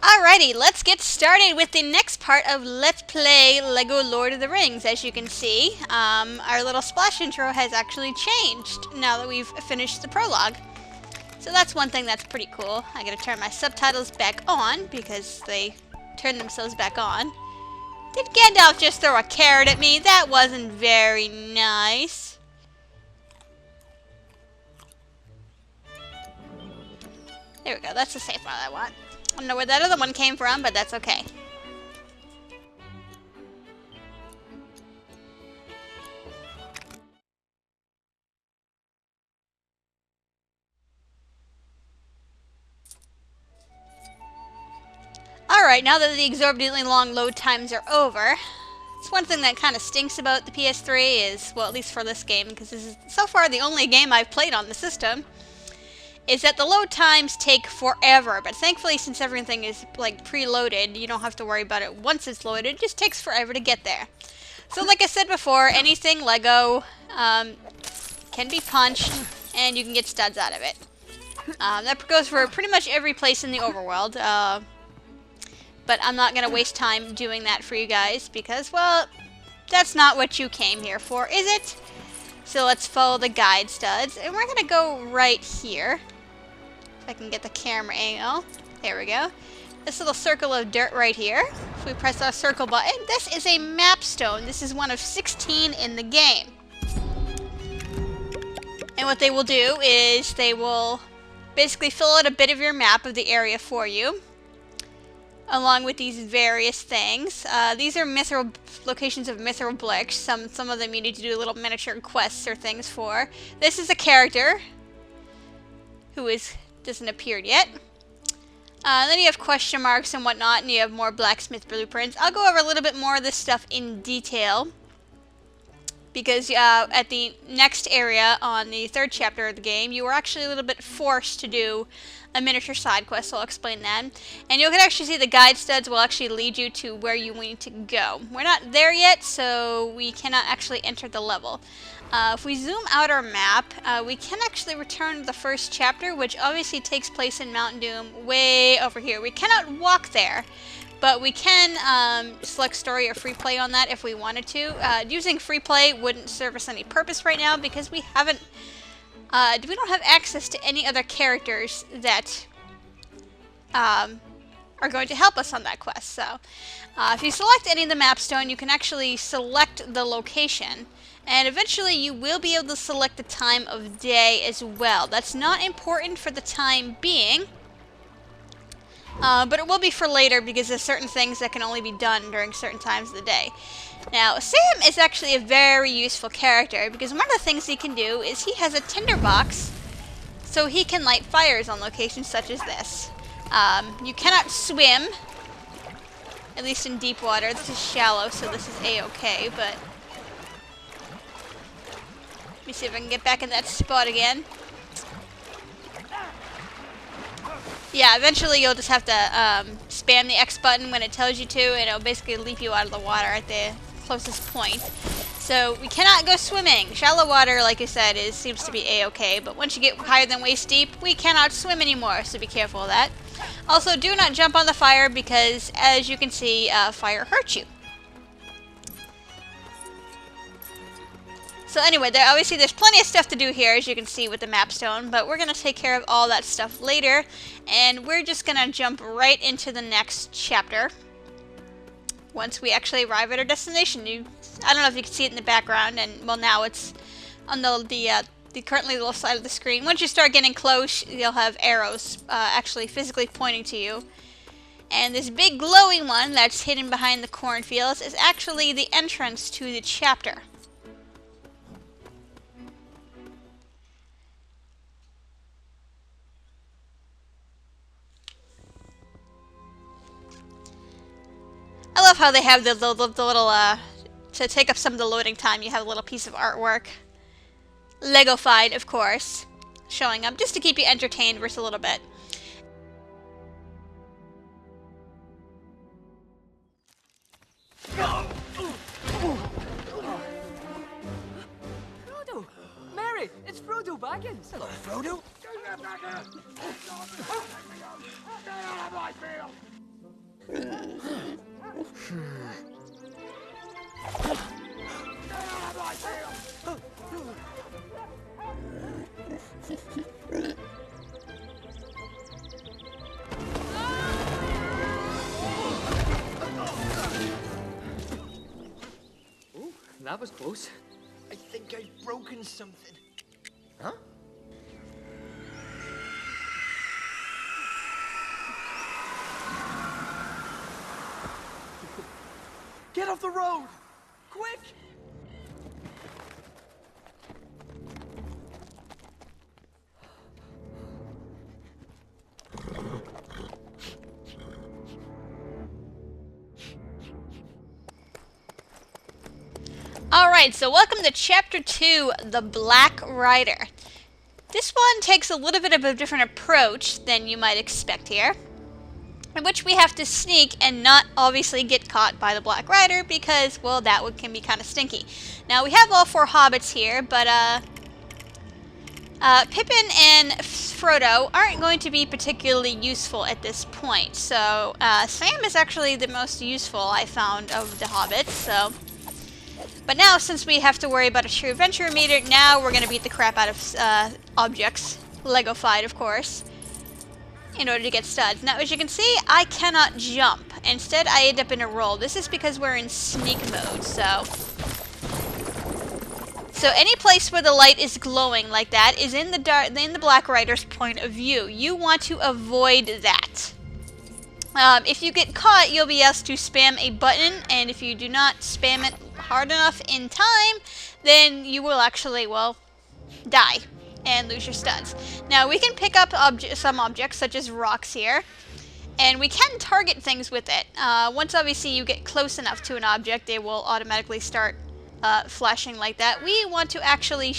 Alrighty, let's get started with the next part of Let's Play LEGO Lord of the Rings. As you can see, our little splash intro has actually changed now that we've finished the prologue. So that's one thing that's pretty cool. I gotta turn my subtitles back on because they turned themselves back on. Did Gandalf just throw a carrot at me? That wasn't very nice. There we go, that's the safe one I want. I don't know where that other one came from, but that's okay. Alright, now that the exorbitantly long load times are over, it's one thing that kind of stinks about the PS3 is, well, at least for this game, because this is so far the only game I've played on the system, is that the load times take forever. But thankfully, since everything is like preloaded, you don't have to worry about it once it's loaded. It just takes forever to get there. So like I said before, anything Lego can be punched and you can get studs out of it. That goes for pretty much every place in the overworld. But I'm not going to waste time doing that for you guys because, well, that's not what you came here for, is it? So let's follow the guide studs. And we're going to go right here. If I can get the camera angle. There we go. This little circle of dirt right here. If we press our circle button, this is a map stone. This is one of 16 in the game. And what they will do is they will basically fill out a bit of your map of the area for you, along with these various things. These are mithril locations of mithril bricks. Some of them you need to do little miniature quests or things for. This is a character who doesn't appear yet. Then you have question marks and whatnot, and you have more blacksmith blueprints. I'll go over a little bit more of this stuff in detail because at the next area on the third chapter of the game, you were actually a little bit forced to do a miniature side quest, so I'll explain that. And you can actually see the guide studs will actually lead you to where you need to go. We're not there yet, so we cannot actually enter the level. If we zoom out our map, we can actually return to the first chapter, which obviously takes place in Mount Doom, way over here. We cannot walk there, but we can select story or free play on that if we wanted to. Using free play wouldn't serve us any purpose right now because we haven't we don't have access to any other characters that are going to help us on that quest. So if you select any of the map stone, you can actually select the location, and eventually you will be able to select the time of day as well. That's not important for the time being, but it will be for later because there's certain things that can only be done during certain times of the day. Now, Sam is actually a very useful character because one of the things he can do is he has a tinderbox, so he can light fires on locations such as this. You cannot swim, at least in deep water. This is shallow, so this is a-okay, but let me see if I can get back in that spot again. Yeah, eventually you'll just have to spam the X button when it tells you to, and it'll basically leap you out of the water at the closest point. So we cannot go swimming. Shallow water, like I said, seems to be a-okay, but once you get higher than waist deep, we cannot swim anymore, so be careful of that. Also, do not jump on the fire because, as you can see, fire hurts you. So anyway, obviously there's plenty of stuff to do here, as you can see with the map stone, but we're going to take care of all that stuff later, and we're just going to jump right into the next chapter once we actually arrive at our destination. I don't know if you can see it in the background, and well, now it's on the currently little side of the screen. Once you start getting close, you'll have arrows actually physically pointing to you. And this big glowing one that's hidden behind the cornfields is actually the entrance to the chapter. I love how they have the little, to take up some of the loading time, you have a little piece of artwork. Lego-fied, of course, showing up just to keep you entertained for a little bit. Frodo! Mary! It's Frodo Baggins! Hello, Frodo. that was close. I think I've broken something. Huh? Get off the road! Quick! Alright, so welcome to Chapter 2, The Black Rider. This one takes a little bit of a different approach than you might expect here, in which we have to sneak and not obviously get caught by the Black Rider because, well, that can be kind of stinky. Now, we have all 4 hobbits here, but Pippin and Frodo aren't going to be particularly useful at this point. So, Sam is actually the most useful I found of the hobbits, so... But now, since we have to worry about a true adventure meter, now we're going to beat the crap out of objects. Lego-fied, of course. In order to get studs. Now, as you can see, I cannot jump. Instead, I end up in a roll. This is because we're in sneak mode, so... So any place where the light is glowing like that is in the Black Rider's point of view. You want to avoid that. If you get caught, you'll be asked to spam a button, and if you do not spam it hard enough in time, then you will actually, well, die and lose your studs. Now, we can pick up some objects, such as rocks here, and we can target things with it. Once, obviously, you get close enough to an object, it will automatically start flashing like that. We want to actually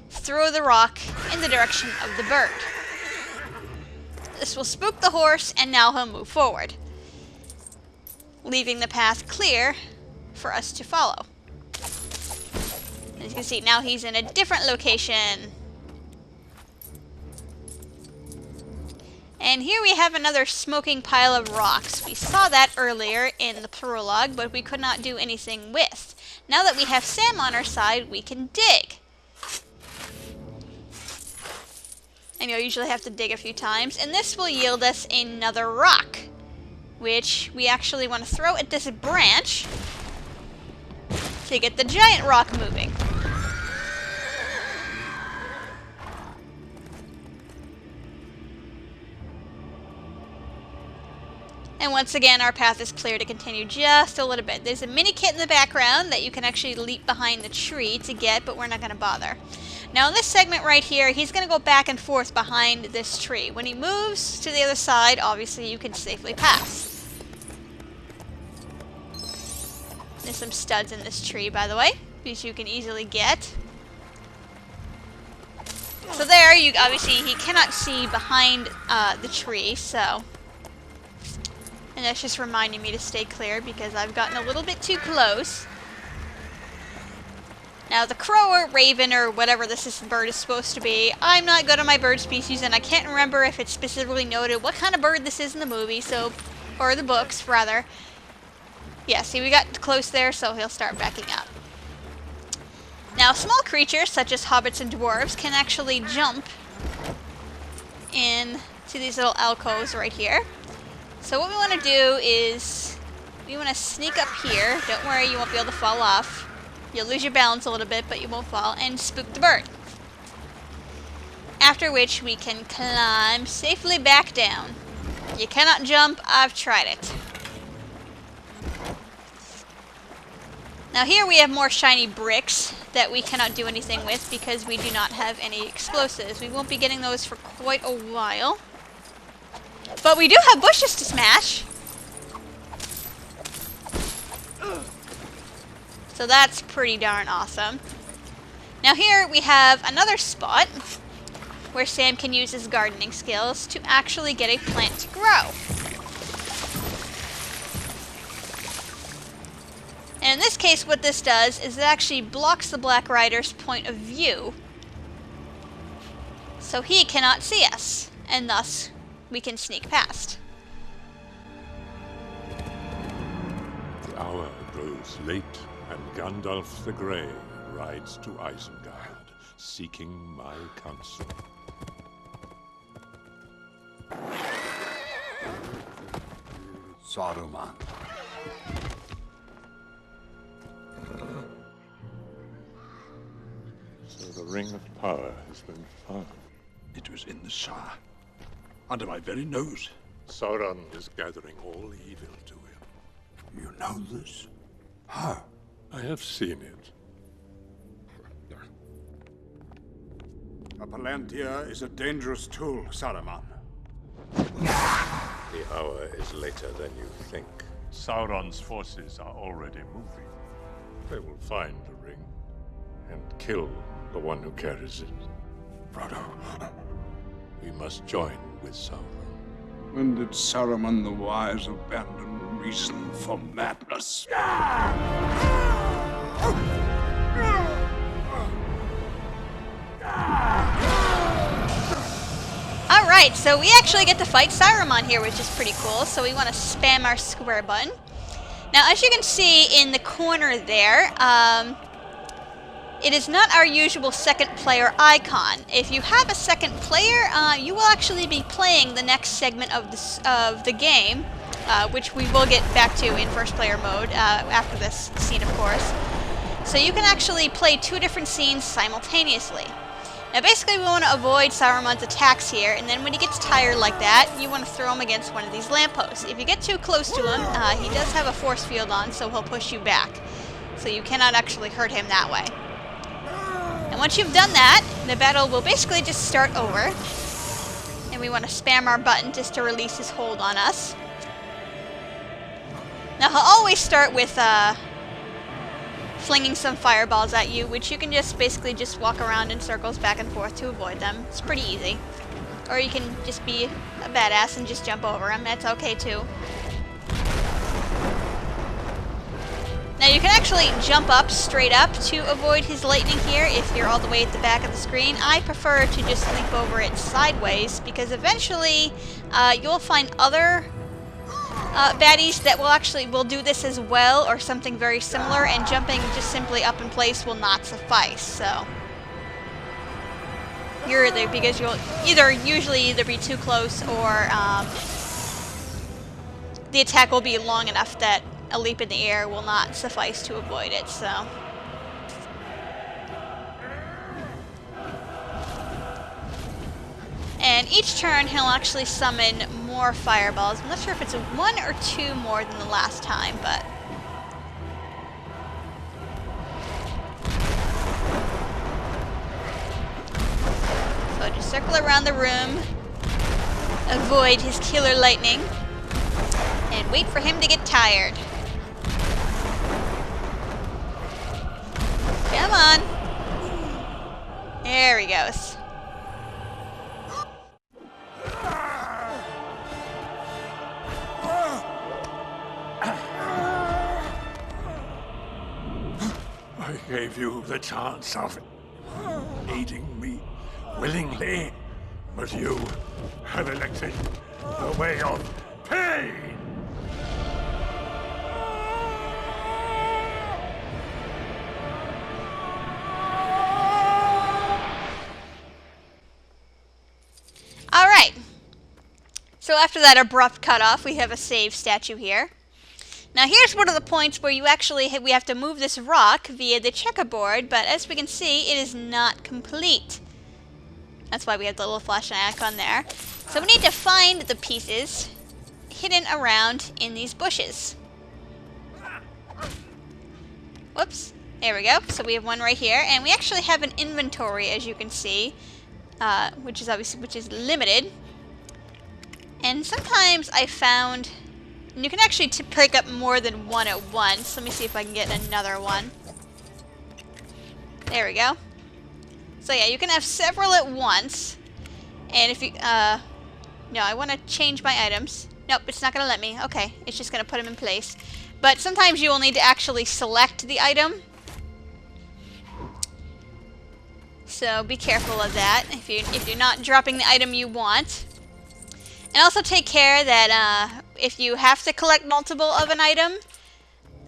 throw the rock in the direction of the bird. This will spook the horse, and now he'll move forward, leaving the path clear for us to follow. As you can see, now he's in a different location. And here we have another smoking pile of rocks. We saw that earlier in the prologue, but we could not do anything with. Now that we have Sam on our side, we can dig. And you'll usually have to dig a few times, and this will yield us another rock, which we actually want to throw at this branch to get the giant rock moving. And once again, our path is clear to continue just a little bit. There's a mini kit in the background that you can actually leap behind the tree to get, but we're not going to bother. Now in this segment right here, he's going to go back and forth behind this tree. When he moves to the other side, obviously you can safely pass. There's some studs in this tree, by the way, which you can easily get. So there, obviously he cannot see behind the tree, so... And that's just reminding me to stay clear because I've gotten a little bit too close. Now the crow or raven or whatever this bird is supposed to be, I'm not good on my bird species and I can't remember if it's specifically noted what kind of bird this is in the movie, so, or the books rather. Yeah, see we got close there, so he'll start backing up. Now small creatures such as hobbits and dwarves can actually jump in to these little alcoves right here. So what we want to do is, we want to sneak up here. Don't worry, you won't be able to fall off. You'll lose your balance a little bit, but you won't fall, and spook the bird. After which we can climb safely back down. You cannot jump, I've tried it. Now here we have more shiny bricks that we cannot do anything with because we do not have any explosives. We won't be getting those for quite a while. But we do have bushes to smash. So that's pretty darn awesome. Now here we have another spot where Sam can use his gardening skills to actually get a plant to grow. And in this case what this does is it actually blocks the Black Rider's point of view. So he cannot see us, and thus we can sneak past. The hour grows late, and Gandalf the Grey rides to Isengard, seeking my counsel. Saruman. ring of power has been found. It was in the Shire, under my very nose. Sauron is gathering all evil to him. You know this? How? I have seen it. A Palantir is a dangerous tool, Saruman. The hour is later than you think. Sauron's forces are already moving. They will find the ring and kill the one who carries it. Frodo. We must join with Sauron. When did Saruman the Wise abandon reason for madness? Alright, so we actually get to fight Saruman here, which is pretty cool. So we want to spam our square button. Now, as you can see in the corner there, it is not our usual second player icon. If you have a second player, you will actually be playing the next segment of the game, which we will get back to in first player mode after this scene, of course. So you can actually play two different scenes simultaneously. Now basically we want to avoid Saruman's attacks here, and then when he gets tired like that, you want to throw him against one of these lampposts. If you get too close to him, he does have a force field on, so he'll push you back. So you cannot actually hurt him that way. And once you've done that, the battle will basically just start over. And we want to spam our button just to release his hold on us. Now he'll always start with flinging some fireballs at you, which you can just basically just walk around in circles back and forth to avoid them. It's pretty easy. Or you can just be a badass and just jump over them. That's okay too. Now you can actually jump up straight up to avoid his lightning here if you're all the way at the back of the screen. I prefer to just leap over it sideways because eventually you'll find other baddies that will do this as well, or something very similar, and jumping just simply up in place will not suffice. So because you'll usually either be too close, or the attack will be long enough that a leap in the air will not suffice to avoid it. So and each turn he'll actually summon more fireballs. I'm not sure if it's one or two more than the last time, but so just circle around the room, avoid his killer lightning, and wait for him to get tired. Come on. There he goes. I gave you the chance of aiding me willingly, but you have elected the way of pain. Alright, so after that abrupt cutoff, we have a save statue here. Now here's one of the points where we have to move this rock via the checkerboard, but as we can see, it is not complete. That's why we have the little flashing icon there. So we need to find the pieces hidden around in these bushes. Whoops, there we go. So we have one right here, and we actually have an inventory, as you can see, which is limited. And sometimes I found, and you can actually pick up more than one at once. Let me see if I can get another one. There we go. So yeah, you can have several at once. And if you, no, I want to change my items. Nope, it's not going to let me. Okay, it's just going to put them in place. But sometimes you will need to actually select the item. So be careful of that if you're not dropping the item you want. And also take care that if you have to collect multiple of an item,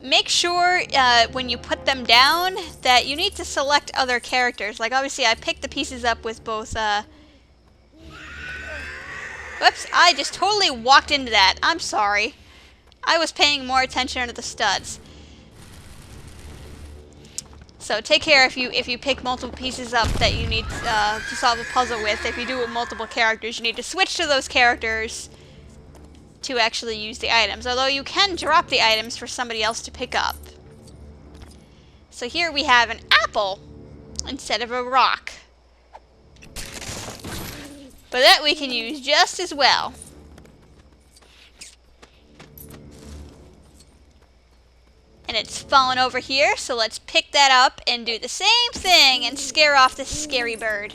make sure when you put them down that you need to select other characters. Like obviously I picked the pieces up with both, whoops, I just totally walked into that. I'm sorry. I was paying more attention to the studs. So take care if you pick multiple pieces up that you need to solve a puzzle with. If you do it with multiple characters, you need to switch to those characters to actually use the items. Although you can drop the items for somebody else to pick up. So here we have an apple instead of a rock. But that we can use just as well. And it's fallen over here, so let's pick that up and do the same thing and scare off this scary bird.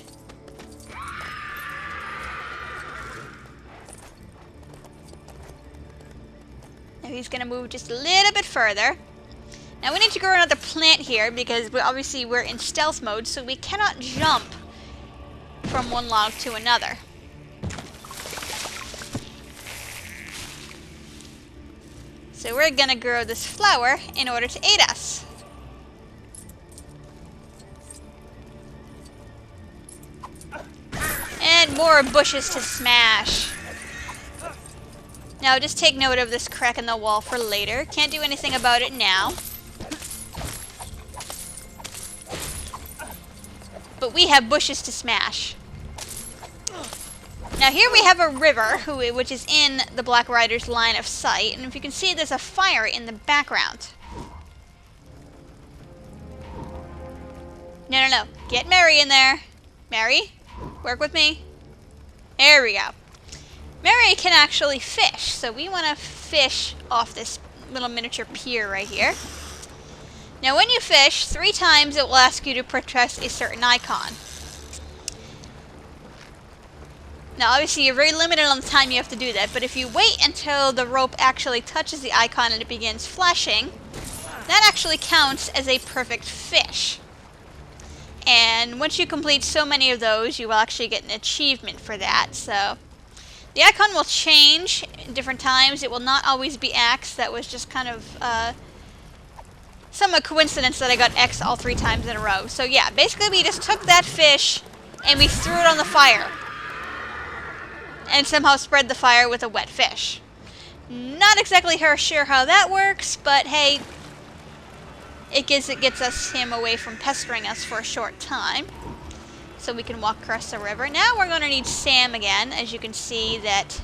Now he's going to move just a little bit further. Now we need to grow another plant here because obviously we're in stealth mode, so we cannot jump from one log to another. So we're gonna grow this flower in order to aid us. And more bushes to smash. Now just take note of this crack in the wall for later. Can't do anything about it now. But we have bushes to smash. Now here we have a river, which is in the Black Rider's line of sight, and if you can see, there's a fire in the background. No. Get Mary in there. Mary, work with me. There we go. Mary can actually fish, so we want to fish off this little miniature pier right here. Now when you fish, 3 times it will ask you to press a certain icon. Now obviously you're very limited on the time you have to do that, but if you wait until the rope actually touches the icon and it begins flashing, that actually counts as a perfect fish. And once you complete so many of those, you will actually get an achievement for that. So the icon will change in different times. It will not always be X. That was just kind of some coincidence that I got X all 3 times in a row. So yeah, basically we just took that fish and we threw it on the fire. And somehow spread the fire with a wet fish. Not exactly sure how that works, but hey, it gets him away from pestering us for a short time. So we can walk across the river. Now we're going to need Sam again, as you can see that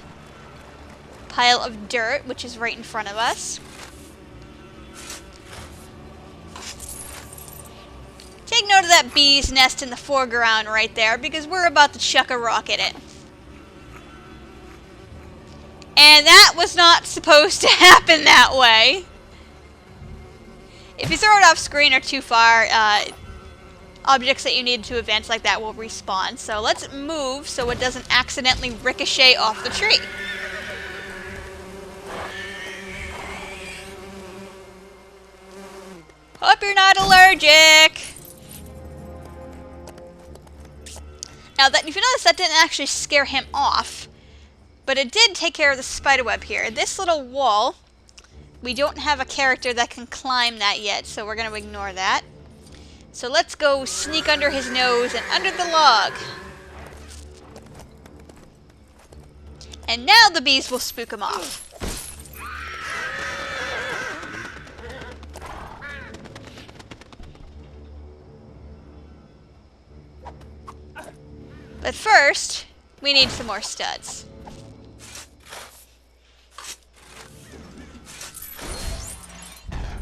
pile of dirt, which is right in front of us. Take note of that bee's nest in the foreground right there, because we're about to chuck a rock at it. And that was not supposed to happen that way. If you throw it off screen or too far, objects that you need to advance like that will respawn. So let's move so it doesn't accidentally ricochet off the tree. Hope you're not allergic. Now, if you notice, that didn't actually scare him off. But it did take care of the spiderweb here. This little wall, we don't have a character that can climb that yet, so we're going to ignore that. So let's go sneak under his nose and under the log. And now the bees will spook him off. But first, we need some more studs.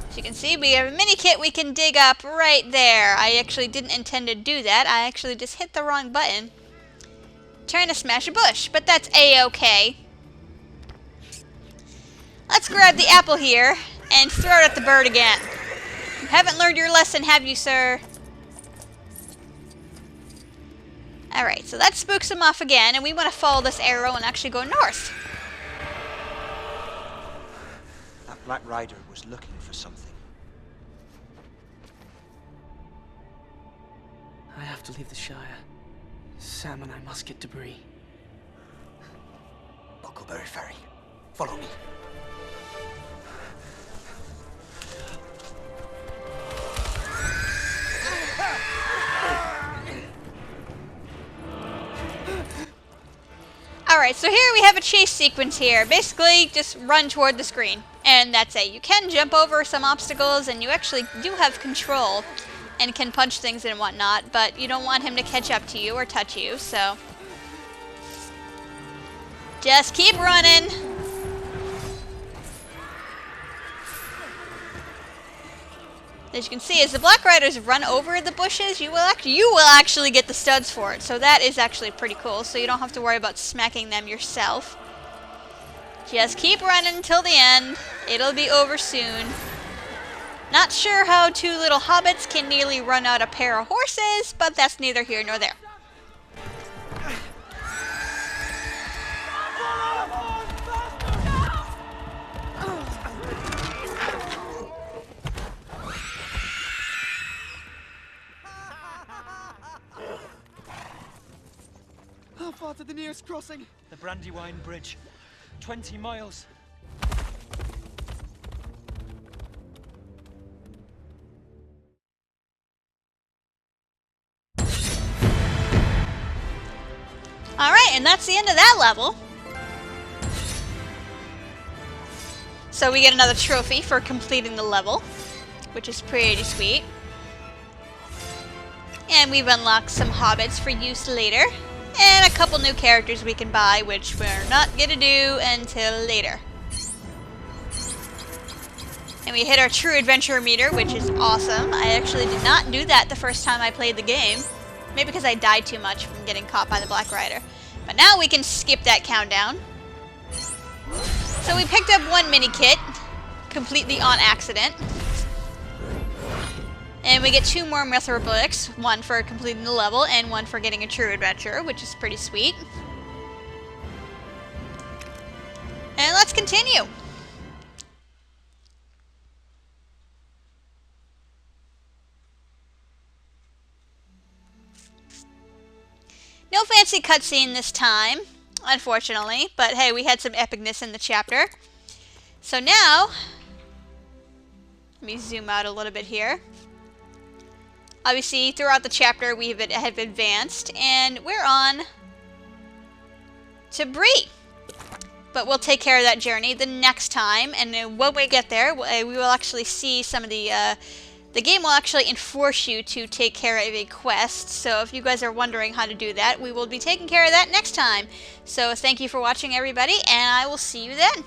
As you can see, we have a mini kit we can dig up right there. I actually didn't intend to do that. I actually just hit the wrong button. Trying to smash a bush, but that's a-okay. Let's grab the apple here and throw it at the bird again. You haven't learned your lesson, have you, sir? Alright, so that spooks him off again, and we want to follow this arrow and actually go north. That Black Rider was looking for something. I have to leave the Shire. Sam and I must get debris. Buckleberry Ferry. Follow me. Alright, so here we have a chase sequence here. Basically, just run toward the screen. And that's it. You can jump over some obstacles, and you actually do have control. and can punch things and whatnot, but you don't want him to catch up to you or touch you, so just keep running. As you can see, as the Black Riders run over the bushes, you will actually get the studs for it. So that is actually pretty cool. So you don't have to worry about smacking them yourself. Just keep running until the end. It'll be over soon. Not sure how two little hobbits can nearly run out a pair of horses, but that's neither here nor there. How far to the nearest crossing? The Brandywine Bridge. 20 miles. Alright, and that's the end of that level. So we get another trophy for completing the level, which is pretty sweet. And we've unlocked some hobbits for use later. And a couple new characters we can buy, which we're not gonna do until later. And we hit our true adventure meter, which is awesome. I actually did not do that the first time I played the game. Maybe because I died too much from getting caught by the Black Rider. But now we can skip that countdown. So we picked up one mini kit, completely on accident. And we get 2 more mithril bricks, one for completing the level and one for getting a true adventure, which is pretty sweet. And let's continue. No fancy cutscene this time, unfortunately, but hey, we had some epicness in the chapter. So now, let me zoom out a little bit here. Obviously, throughout the chapter, we have advanced, and we're on to Bree. But we'll take care of that journey the next time, and when we get there, we will actually see some of the game will actually enforce you to take care of a quest. So if you guys are wondering how to do that, we will be taking care of that next time. So thank you for watching, everybody, and I will see you then.